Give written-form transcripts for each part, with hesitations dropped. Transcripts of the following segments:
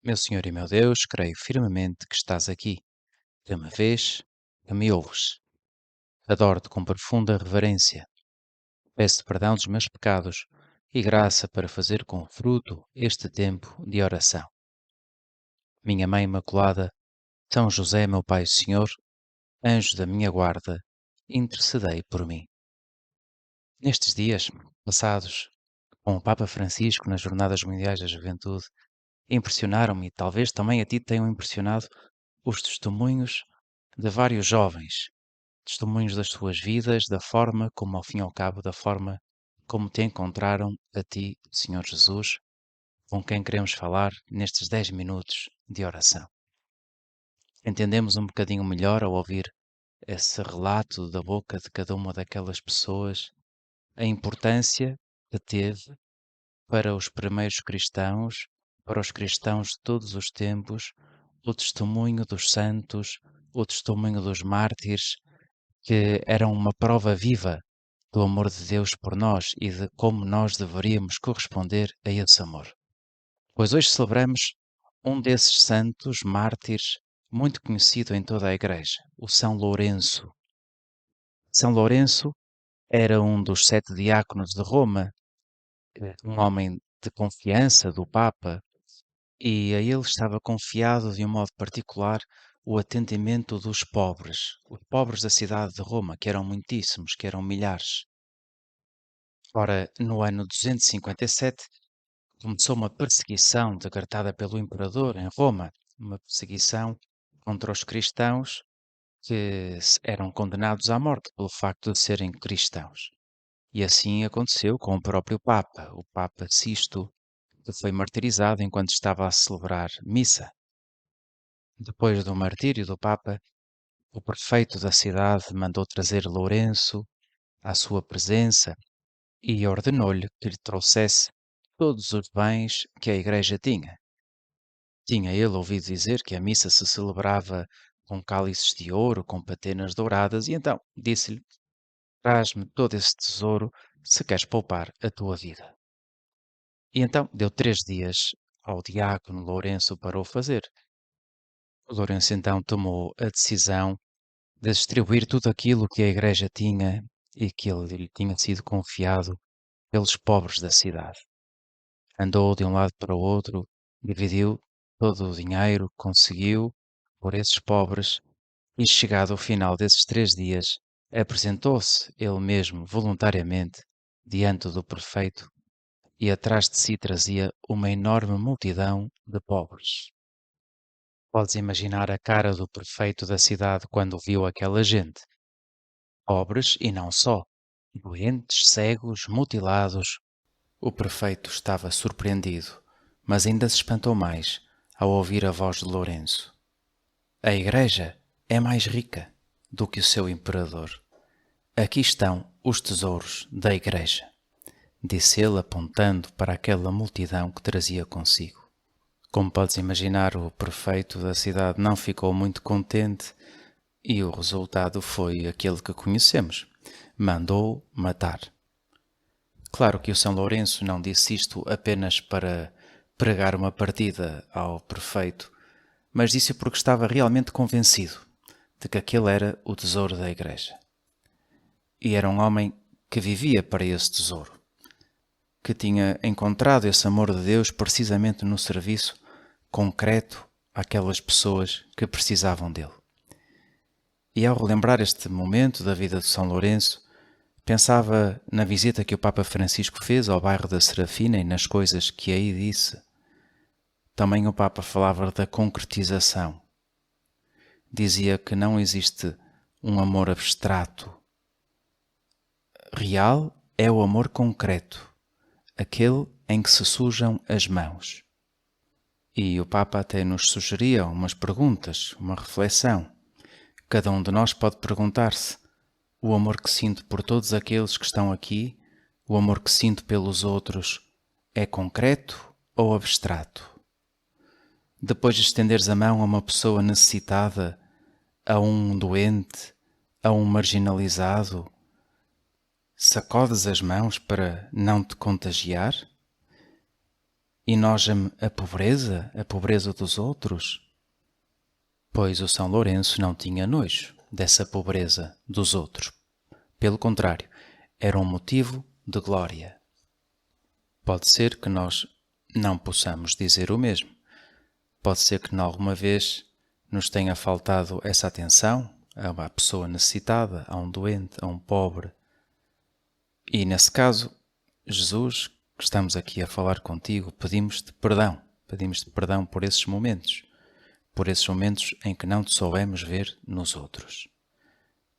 Meu Senhor e meu Deus, creio firmemente que estás aqui, que me vês, que me ouves. Adoro-te com profunda reverência. Peço perdão dos meus pecados e graça para fazer com fruto este tempo de oração. Minha Mãe Imaculada, São José, meu Pai e Senhor, anjo da minha guarda, intercedei por mim. Nestes dias passados com o Papa Francisco nas Jornadas Mundiais da Juventude, impressionaram-me e talvez também a ti tenham impressionado os testemunhos de vários jovens, testemunhos das suas vidas, da forma como, ao fim e ao cabo, da forma como te encontraram a ti, Senhor Jesus, com quem queremos falar nestes 10 minutos de oração. Entendemos um bocadinho melhor ao ouvir esse relato da boca de cada uma daquelas pessoas, a importância que teve para os primeiros cristãos, para os cristãos de todos os tempos, o testemunho dos santos, o testemunho dos mártires, que eram uma prova viva do amor de Deus por nós e de como nós deveríamos corresponder a esse amor. Pois hoje celebramos um desses santos mártires muito conhecido em toda a Igreja, o São Lourenço. São Lourenço era um dos 7 diáconos de Roma, um homem de confiança do Papa, e a ele estava confiado de um modo particular o atendimento dos pobres, os pobres da cidade de Roma, que eram muitíssimos, que eram milhares. Ora, no ano 257, começou uma perseguição decretada pelo imperador em Roma, uma perseguição contra os cristãos que eram condenados à morte pelo facto de serem cristãos. E assim aconteceu com o próprio Papa, o Papa Sisto, que foi martirizado enquanto estava a celebrar missa. Depois do martírio do Papa, o prefeito da cidade mandou trazer Lourenço à sua presença e ordenou-lhe que lhe trouxesse todos os bens que a igreja tinha. Tinha ele ouvido dizer que a missa se celebrava com cálices de ouro, com patenas douradas, e então disse-lhe: traz-me todo esse tesouro se queres poupar a tua vida. E então deu 3 dias ao diácono Lourenço para o fazer. O Lourenço então tomou a decisão de distribuir tudo aquilo que a igreja tinha e que lhe tinha sido confiado pelos pobres da cidade. Andou de um lado para o outro, dividiu todo o dinheiro que conseguiu por esses pobres e, chegado ao final desses 3 dias, apresentou-se ele mesmo voluntariamente diante do prefeito e atrás de si trazia uma enorme multidão de pobres. Podes imaginar a cara do prefeito da cidade quando viu aquela gente. Pobres e não só, doentes, cegos, mutilados. O prefeito estava surpreendido, mas ainda se espantou mais ao ouvir a voz de Lourenço. A igreja é mais rica do que o seu imperador. Aqui estão os tesouros da igreja, disse ele apontando para aquela multidão que trazia consigo. Como podes imaginar, o prefeito da cidade não ficou muito contente e o resultado foi aquele que conhecemos. Mandou matar. Claro que o São Lourenço não disse isto apenas para pregar uma partida ao prefeito, mas disse porque estava realmente convencido de que aquele era o tesouro da igreja. E era um homem que vivia para esse tesouro, que tinha encontrado esse amor de Deus precisamente no serviço concreto àquelas pessoas que precisavam dele. E ao relembrar este momento da vida de São Lourenço, pensava na visita que o Papa Francisco fez ao bairro da Serafina e nas coisas que aí disse. Também o Papa falava da concretização. Dizia que não existe um amor abstrato. Real é o amor concreto, aquele em que se sujam as mãos. E o Papa até nos sugeria umas perguntas, uma reflexão. Cada um de nós pode perguntar-se: o amor que sinto por todos aqueles que estão aqui, o amor que sinto pelos outros, é concreto ou abstrato? Depois de estenderes a mão a uma pessoa necessitada, a um doente, a um marginalizado, sacodes as mãos para não te contagiar? enoja-me a pobreza dos outros? Pois o São Lourenço não tinha nojo dessa pobreza dos outros. Pelo contrário, era um motivo de glória. Pode ser que nós não possamos dizer o mesmo. Pode ser que alguma vez nos tenha faltado essa atenção a uma pessoa necessitada, a um doente, a um pobre. E nesse caso, Jesus, que estamos aqui a falar contigo, pedimos-te perdão por esses momentos em que não te soubemos ver nos outros.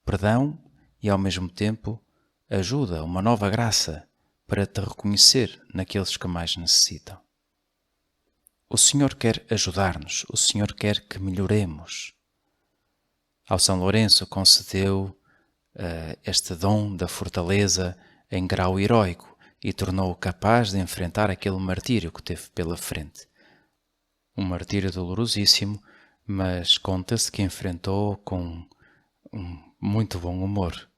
Perdão e ao mesmo tempo ajuda, uma nova graça para te reconhecer naqueles que mais necessitam. O Senhor quer ajudar-nos, o Senhor quer que melhoremos. Ao São Lourenço concedeu este dom da fortaleza em grau heroico e tornou-o capaz de enfrentar aquele martírio que teve pela frente. Um martírio dolorosíssimo, mas conta-se que enfrentou com um muito bom humor.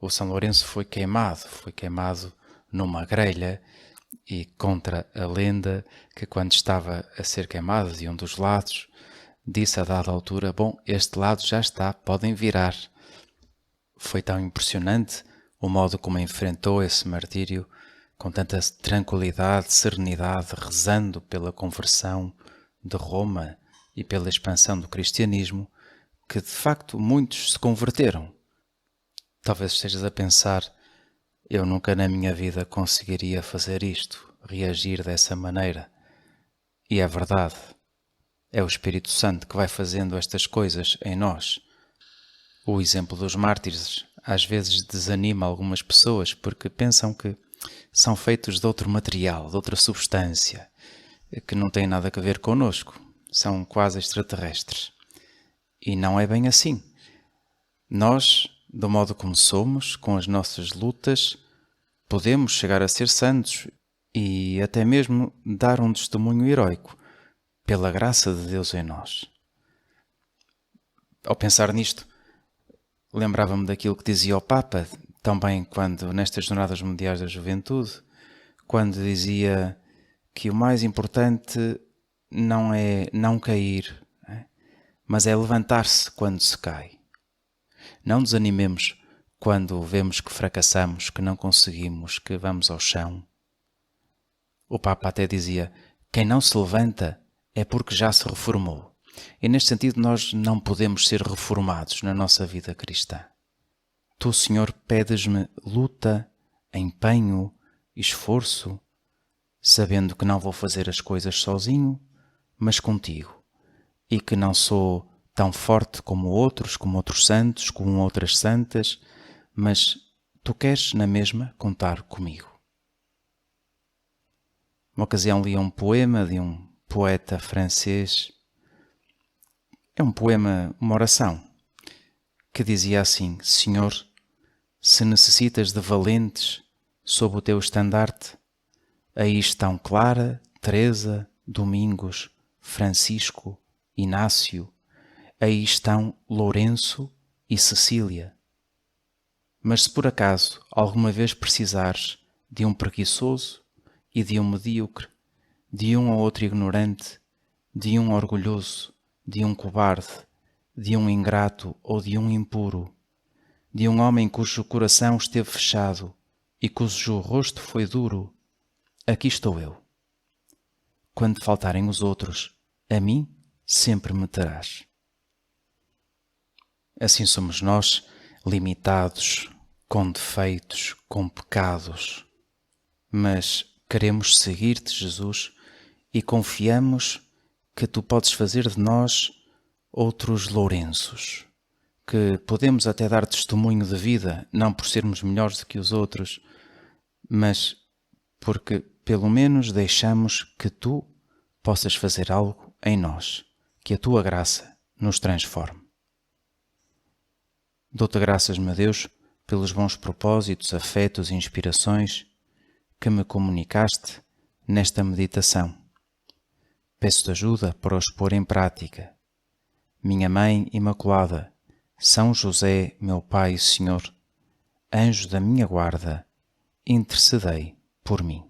O São Lourenço foi queimado numa grelha, e contra a lenda que quando estava a ser queimado de um dos lados, disse a dada altura: "Bom, este lado já está, podem virar." Foi tão impressionante o modo como enfrentou esse martírio, com tanta tranquilidade, serenidade, rezando pela conversão de Roma e pela expansão do cristianismo, que de facto muitos se converteram. Talvez estejas a pensar: eu nunca na minha vida conseguiria fazer isto, reagir dessa maneira. E é verdade. É o Espírito Santo que vai fazendo estas coisas em nós. O exemplo dos mártires às vezes desanima algumas pessoas porque pensam que são feitos de outro material, de outra substância, que não tem nada a ver connosco. São quase extraterrestres. E não é bem assim. Nós, do modo como somos, com as nossas lutas, podemos chegar a ser santos e até mesmo dar um testemunho heroico pela graça de Deus em nós. Ao pensar nisto, lembrava-me daquilo que dizia o Papa, também quando nestas Jornadas Mundiais da Juventude, quando dizia que o mais importante não é não cair, mas é levantar-se quando se cai. Não desanimemos quando vemos que fracassamos, que não conseguimos, que vamos ao chão. O Papa até dizia: quem não se levanta é porque já se reformou. E neste sentido nós não podemos ser reformados na nossa vida cristã. Tu, Senhor, pedes-me luta, empenho, esforço, sabendo que não vou fazer as coisas sozinho, mas contigo, e que não sou tão forte como outros santos, como outras santas, mas tu queres na mesma contar comigo. Uma ocasião li um poema de um poeta francês. É um poema, uma oração, que dizia assim: Senhor, se necessitas de valentes sob o teu estandarte, aí estão Clara, Teresa, Domingos, Francisco, Inácio, aí estão Lourenço e Cecília. Mas se por acaso alguma vez precisares de um preguiçoso e de um medíocre, de um ou outro ignorante, de um orgulhoso, de um cobarde, de um ingrato ou de um impuro, de um homem cujo coração esteve fechado e cujo rosto foi duro, aqui estou eu. Quando te faltarem os outros, a mim sempre me terás. Assim somos nós, limitados, com defeitos, com pecados, mas queremos seguir-te, Jesus, e confiamos que tu podes fazer de nós outros Lourenços, que podemos até dar testemunho de vida, não por sermos melhores do que os outros, mas porque pelo menos deixamos que tu possas fazer algo em nós, que a tua graça nos transforme. Dou-te graças, meu Deus, pelos bons propósitos, afetos e inspirações que me comunicaste nesta meditação. Peço-te ajuda para os pôr em prática. Minha Mãe Imaculada, São José, meu Pai e Senhor, anjo da minha guarda, intercedei por mim.